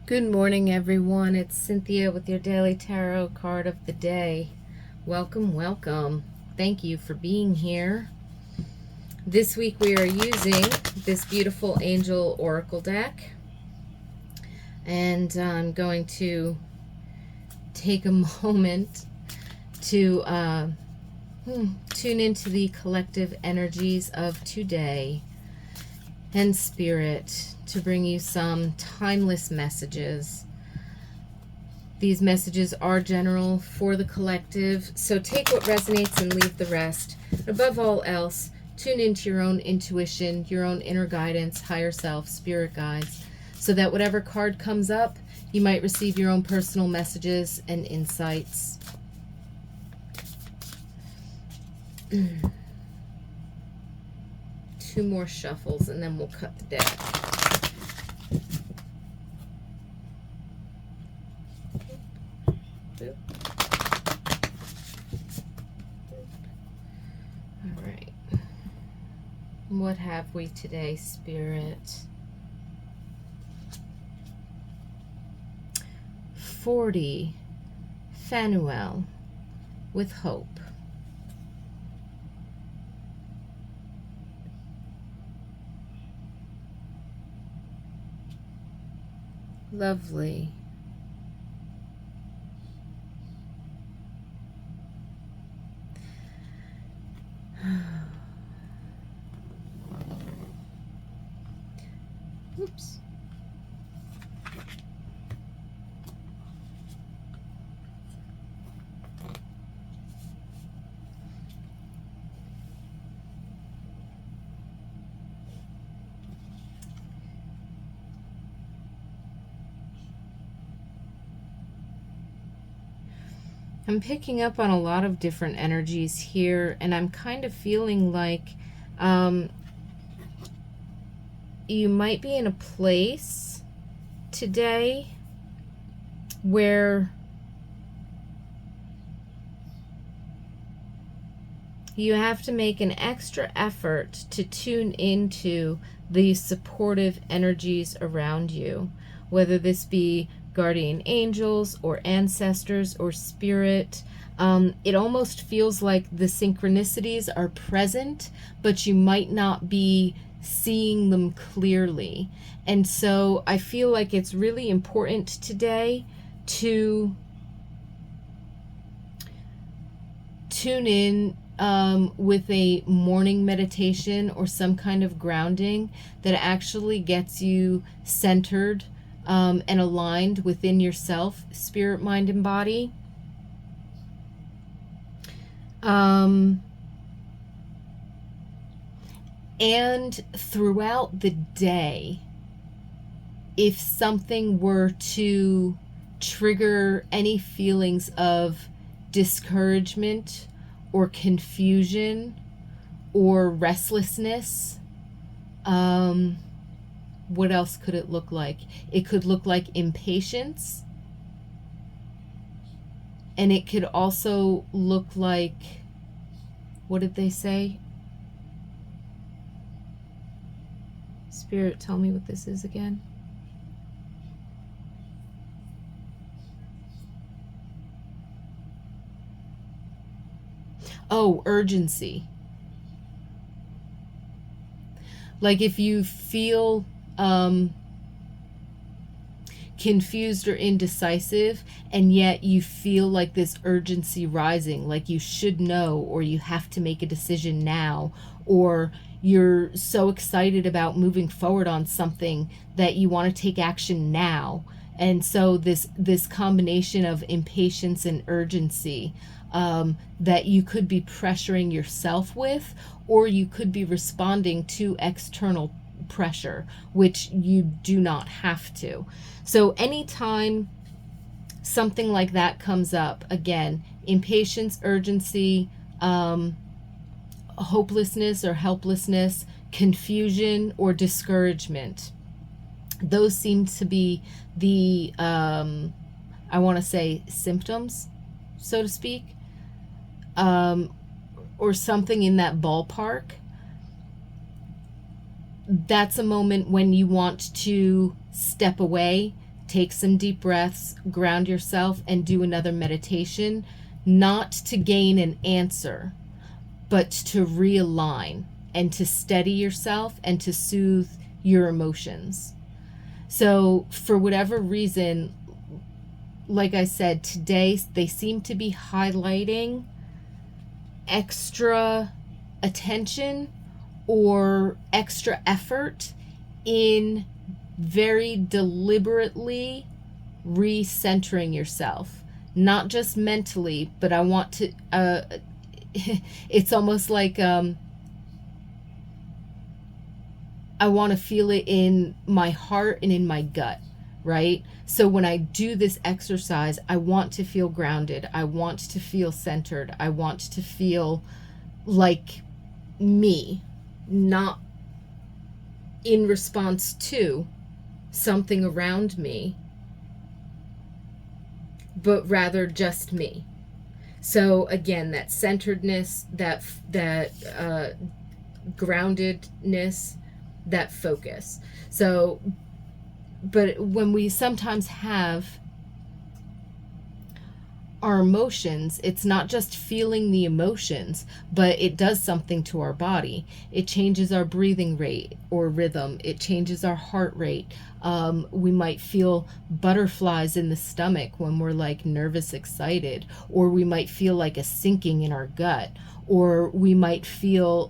Good morning, everyone. It's Cynthia with your daily tarot card of the day. Welcome, welcome. Thank you for being here. This week we are using this beautiful angel oracle deck, and I'm going to take a moment to tune into the collective energies of today and spirit to bring you some timeless messages. These messages are general for the collective, so take what resonates and leave the rest. Above all else, tune into your own intuition, your own inner guidance, higher self, spirit guides, so that whatever card comes up, you might receive your own personal messages and insights. Two more shuffles and then we'll cut the deck. All right. What have we today, Spirit? 40. Phanuel with hope. Lovely. Oops. I'm picking up on a lot of different energies here, and I'm kind of feeling like you might be in a place today where you have to make an extra effort to tune into the supportive energies around you, whether this be guardian angels or ancestors or spirit. It almost feels like the synchronicities are present, but you might not be seeing them clearly. And so I feel like it's really important today to tune in with a morning meditation or some kind of grounding that actually gets you centered and aligned within yourself, spirit, mind, and body. And throughout the day, if something were to trigger any feelings of discouragement or confusion or restlessness, what else could it look like? It could look like impatience, and it could also look like, what did they say? Spirit, tell me what this is again. Oh, urgency. Like if you feel confused or indecisive, and yet you feel like this urgency rising, like you should know, or you have to make a decision now, or you're so excited about moving forward on something that you want to take action now. And so this combination of impatience and urgency that you could be pressuring yourself with, or you could be responding to external pressure, which you do not have to. So anytime something like that comes up, again, impatience, urgency, hopelessness or helplessness, confusion or discouragement, those seem to be the I want to say symptoms, so to speak, or something in that ballpark. That's a moment when you want to step away, take some deep breaths, ground yourself, and do another meditation, not to gain an answer, but to realign and to steady yourself and to soothe your emotions. So for whatever reason, like I said, today they seem to be highlighting extra attention or extra effort in very deliberately recentering yourself, not just mentally, but I want to it's almost like I want to feel it in my heart and in my gut, right? So when I do this exercise, I want to feel grounded. I want to feel centered. I want to feel like me, not in response to something around me, but rather just me. So again, that centeredness, that groundedness, that focus. So, but when we sometimes have our emotions, it's not just feeling the emotions, but it does something to our body. It changes our breathing rate or rhythm. It changes our heart rate. We might feel butterflies in the stomach when we're like nervous, excited, or we might feel like a sinking in our gut, or we might feel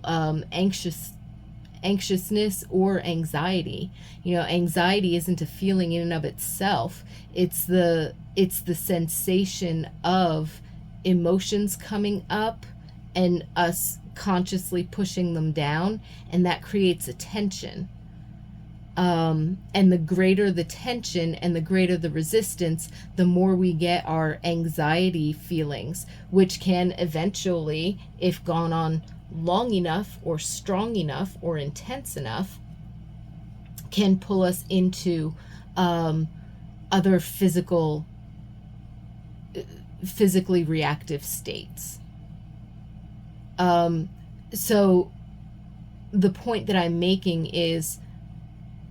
anxiousness or anxiety. Anxiety isn't a feeling in and of itself. It's the sensation of emotions coming up and us consciously pushing them down, and that creates a tension. And the greater the tension and the greater the resistance, the more we get our anxiety feelings, which can eventually, if gone on long enough or strong enough or intense enough, can pull us into other physically reactive states. So the point that I'm making is,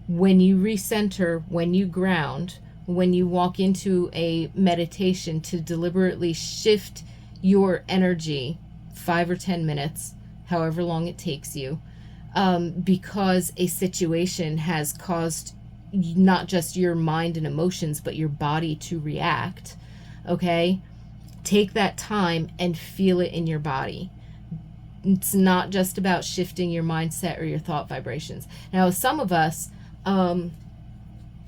when you recenter, when you ground, when you walk into a meditation to deliberately shift your energy 5 or 10 minutes, however long it takes you, because a situation has caused not just your mind and emotions, but your body to react, okay? Take that time and feel it in your body. It's not just about shifting your mindset or your thought vibrations. Now, some of us,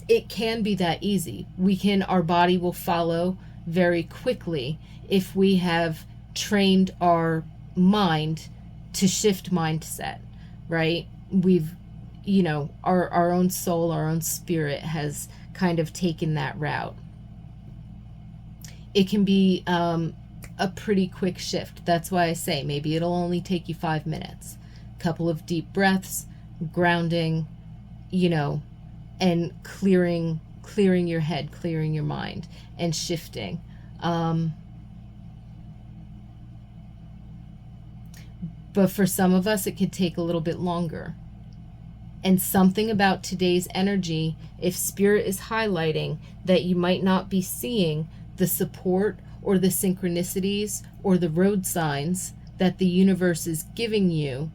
it can be that easy. Our body will follow very quickly if we have trained our mind to shift mindset, right? Our own soul, our own spirit has kind of taken that route. It can be a pretty quick shift. That's why I say maybe it'll only take you 5 minutes. A couple of deep breaths, grounding, and clearing your head, clearing your mind, and shifting. But for some of us, it could take a little bit longer. And something about today's energy, if Spirit is highlighting that you might not be seeing the support or the synchronicities or the road signs that the universe is giving you,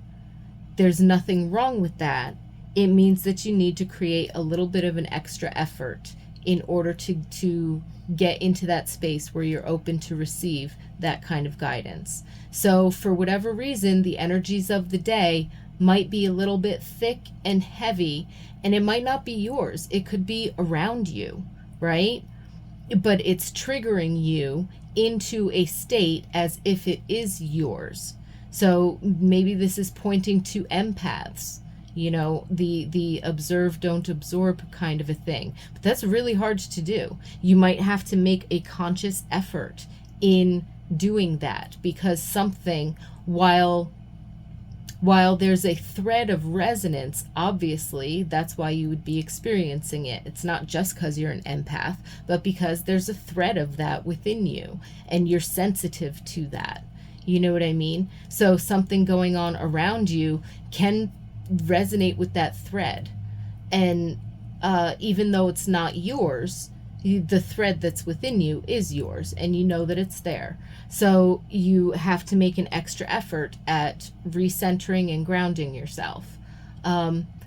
there's nothing wrong with that. It means that you need to create a little bit of an extra effort in order to get into that space where you're open to receive that kind of guidance. So for whatever reason, the energies of the day might be a little bit thick and heavy, and it might not be yours. It could be around you, right? But it's triggering you into a state as if it is yours. So maybe this is pointing to empaths, the observe, don't absorb kind of a thing. But that's really hard to do. You might have to make a conscious effort in doing that, because something, while there's a thread of resonance, obviously, that's why you would be experiencing it. It's not just because you're an empath, but because there's a thread of that within you, and you're sensitive to that. You know what I mean? So something going on around you can resonate with that thread. And even though it's not yours, the thread that's within you is yours, and you know that it's there. So you have to make an extra effort at recentering and grounding yourself.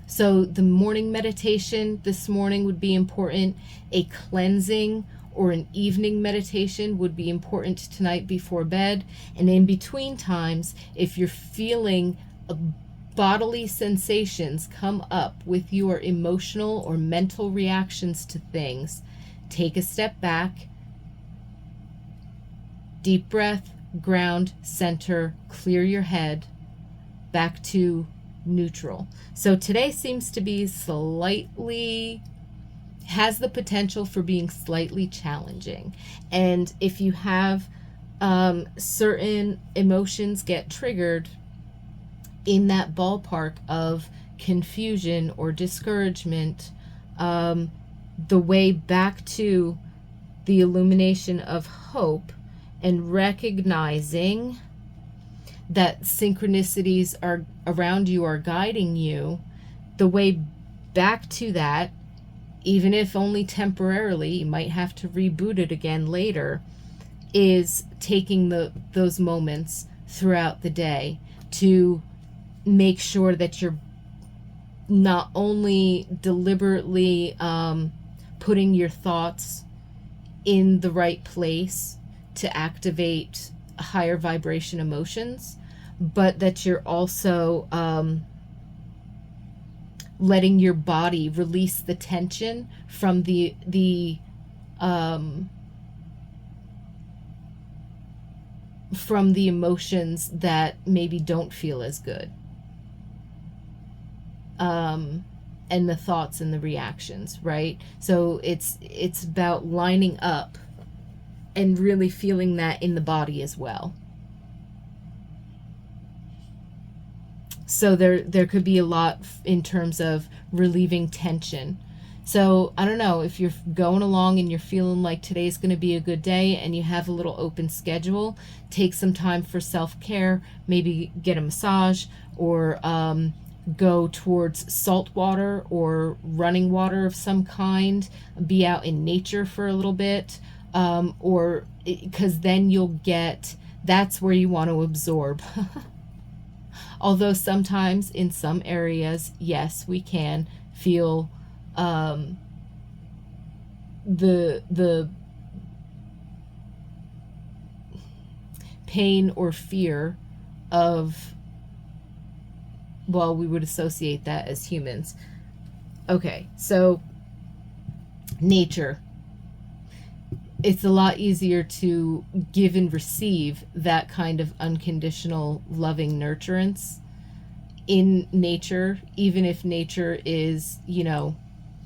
So the morning meditation this morning would be important. A cleansing or an evening meditation would be important tonight before bed. And in between times, if you're feeling bodily sensations come up with your emotional or mental reactions to things, take a step back, deep breath, ground, center, clear your head, back to neutral. So today seems to be has the potential for being slightly challenging. And if you have certain emotions get triggered in that ballpark of confusion or discouragement, the way back to the illumination of hope and recognizing that synchronicities are around you, are guiding you, the way back to that, even if only temporarily, you might have to reboot it again later, is taking those moments throughout the day to make sure that you're not only deliberately putting your thoughts in the right place to activate higher vibration emotions, but that you're also letting your body release the tension from the emotions that maybe don't feel as good, and the thoughts and the reactions, right? So it's about lining up and really feeling that in the body as well. So there could be a lot in terms of relieving tension. So I don't know, if you're going along and you're feeling like today's going to be a good day and you have a little open schedule, take some time for self-care, maybe get a massage, or go towards salt water or running water of some kind, be out in nature for a little bit, or because then that's where you want to absorb. Although sometimes in some areas, yes, we can feel the pain or fear of, well, we would associate that as humans. Okay, so nature. It's a lot easier to give and receive that kind of unconditional loving nurturance in nature, even if nature is,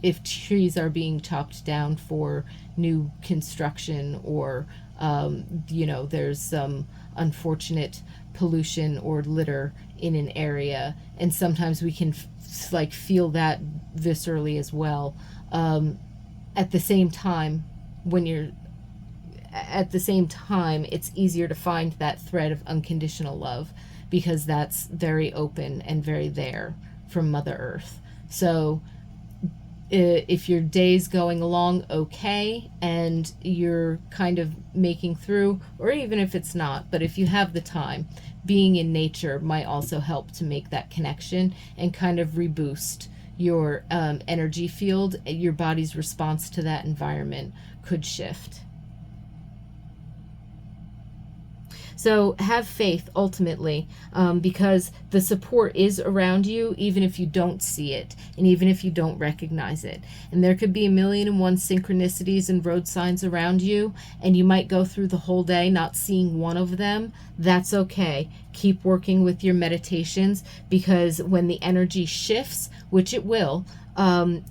if trees are being chopped down for new construction, or there's some unfortunate pollution or litter in an area, and sometimes we can feel that viscerally as well. At the same time, it's easier to find that thread of unconditional love, because that's very open and very there from Mother Earth. So if your day's going along okay and you're kind of making through, or even if it's not, but if you have the time, being in nature might also help to make that connection and kind of reboost your energy field. Your body's response to that environment could shift. So have faith ultimately, because the support is around you, even if you don't see it and even if you don't recognize it. And there could be 1,000,001 synchronicities and road signs around you, and you might go through the whole day not seeing one of them. That's okay. Keep working with your meditations, because when the energy shifts, which it will,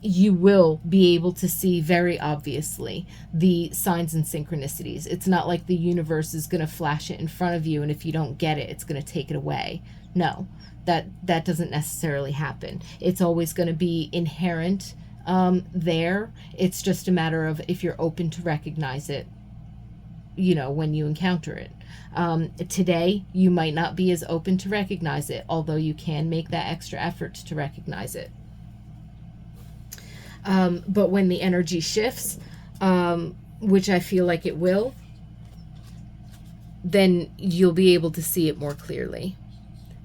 you will be able to see very obviously the signs and synchronicities. It's not like the universe is going to flash it in front of you, and if you don't get it, it's going to take it away. No, that doesn't necessarily happen. It's always going to be inherent there. It's just a matter of if you're open to recognize it, when you encounter it. Today, you might not be as open to recognize it, although you can make that extra effort to recognize it. But when the energy shifts, which I feel like it will, then you'll be able to see it more clearly.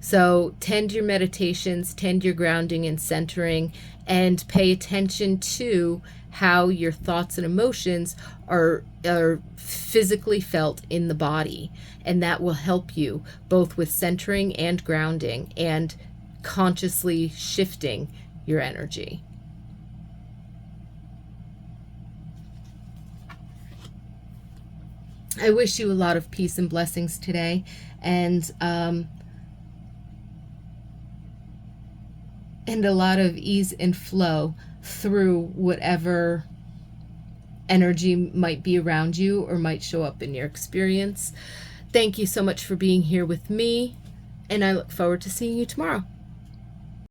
So tend your meditations, tend your grounding and centering, and pay attention to how your thoughts and emotions are physically felt in the body. And that will help you both with centering and grounding and consciously shifting your energy. I wish you a lot of peace and blessings today, and a lot of ease and flow through whatever energy might be around you or might show up in your experience. Thank you so much for being here with me, and I look forward to seeing you tomorrow.